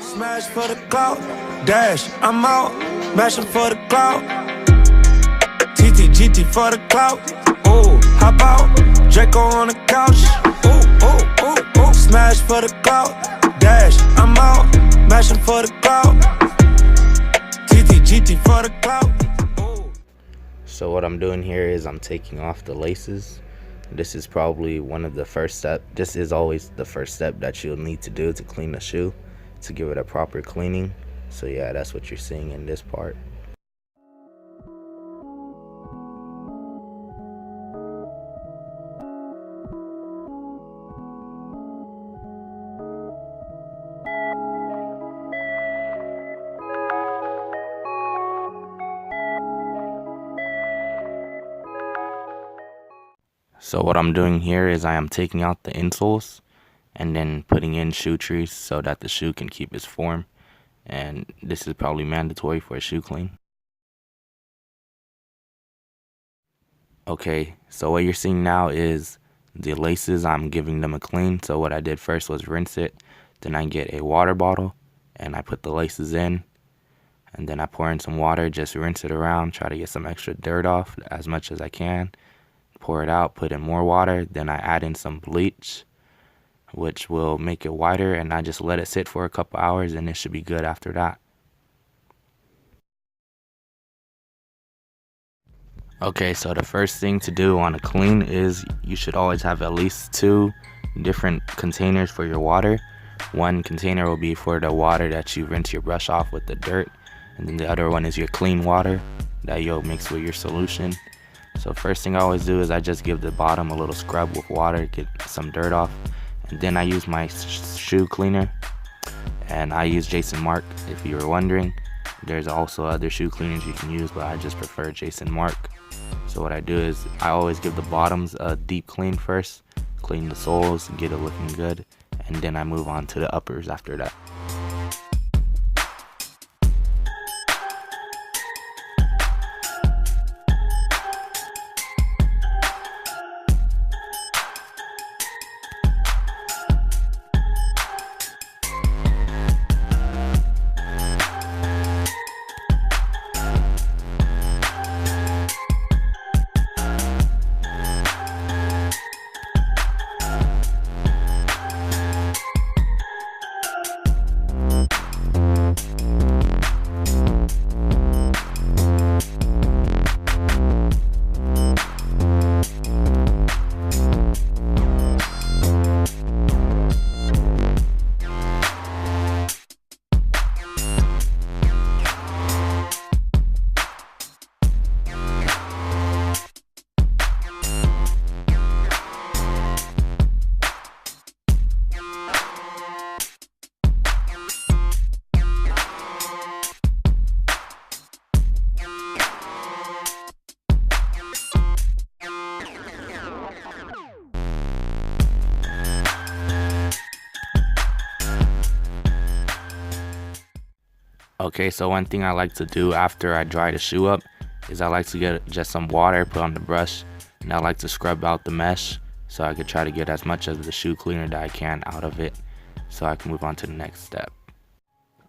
Smash for the clout, dash, I'm out, mashing for the clout. TT for the clout, ooh, hop out, Draco on the couch, ooh, ooh, ooh, ooh. Smash for the clout, dash, I'm out, mashing for the clout. TT for the clout. So what I'm doing here is I'm taking off the laces. This is probably one of the first steps. This is always the first step that you'll need to do to clean the shoe, to give it a proper cleaning. So yeah, that's what you're seeing in this part. So what I'm doing here is I am taking out the insoles and then putting in shoe trees so that the shoe can keep its form. And this is probably mandatory for a shoe clean. Okay, so what you're seeing now is the laces. I'm giving them a clean. So what I did first was rinse it. Then I get a water bottle and I put the laces in. And then I pour in some water, just rinse it around, try to get some extra dirt off as much as I can. Pour it out, put in more water, then I add in some bleach, which will make it whiter, and I just let it sit for a couple hours and it should be good after that. Okay, so the first thing to do on a clean is you should always have at least 2 different containers for your water. One container will be for the water that you rinse your brush off with the dirt, and then the other one is your clean water that you'll mix with your solution. So first thing I always do is I just give the bottom a little scrub with water, get some dirt off, and then I use my shoe cleaner, and I use Jason Mark. If you were wondering, there's also other shoe cleaners you can use, but I just prefer Jason Mark. So what I do is I always give the bottoms a deep clean first, clean the soles, get it looking good, and then I move on to the uppers after that. Okay, so one thing I like to do after I dry the shoe up is I like to get just some water, put on the brush, and I like to scrub out the mesh so I could try to get as much of the shoe cleaner that I can out of it so I can move on to the next step.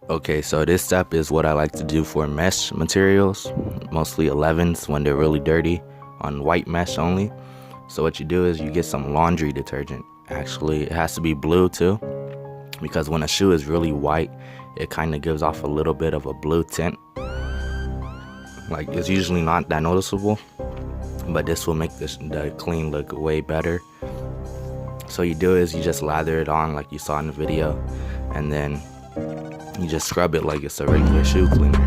Okay, so this step is what I like to do for mesh materials, mostly 11s when they're really dirty, on white mesh only. So what you do is you get some laundry detergent. Actually, it has to be blue too, because when a shoe is really white, it kind of gives off a little bit of a blue tint. Like, it's usually not that noticeable, but this will make the clean look way better. So you do is you just lather it on like you saw in the video, and then you just scrub it like it's a regular shoe cleaner.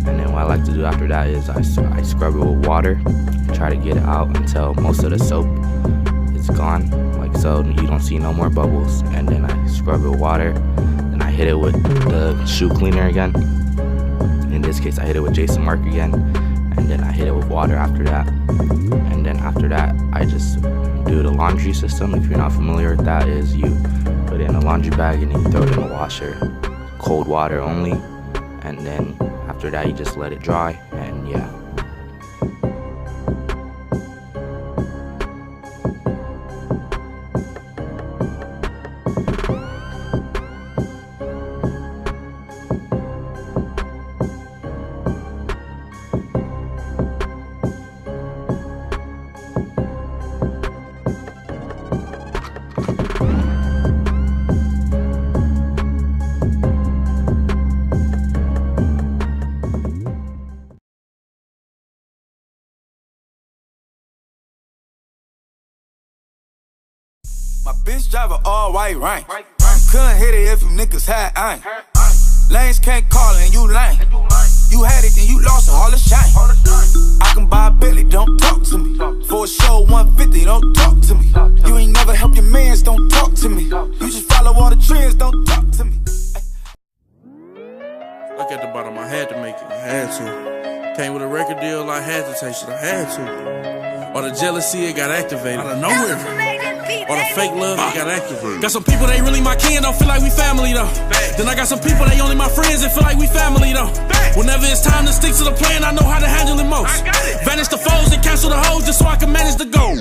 And then what I like to do after that is I scrub it with water, try to get it out until most of the soap is gone, like so you don't see no more bubbles. And then I scrub it with water, then I hit it with the shoe cleaner again. In this case I hit it with Jason Mark again, and then I hit it with water after that. And then after that I just do the laundry system. If you're not familiar with that, is you put it in a laundry bag and then you throw it in the washer, cold water only, and then after that you just let it dry, and yeah. My bitch drive an all white rank. Couldn't hit it if you niggas had aim. Lanes can't call and you lame. You had it, then you lost it, all the shame. I can buy a Billy, don't talk to me. For a show 150, don't talk to me. You ain't never help your mans, don't talk to me. You just follow all the trends, don't talk to me. Look at the bottom, I had to make it, I had to. Came with a record deal, I had to taste it, I had to. Or the jealousy, it got activated. Out of nowhere. Or the fake love, it got activated. Got some people, they really my kin, don't feel like we family though. Then I got some people, they only my friends, and feel like we family though. Whenever it's time to stick to the plan, I know how to handle it most. Vanish the foes and cancel the hoes just so I can manage the goal.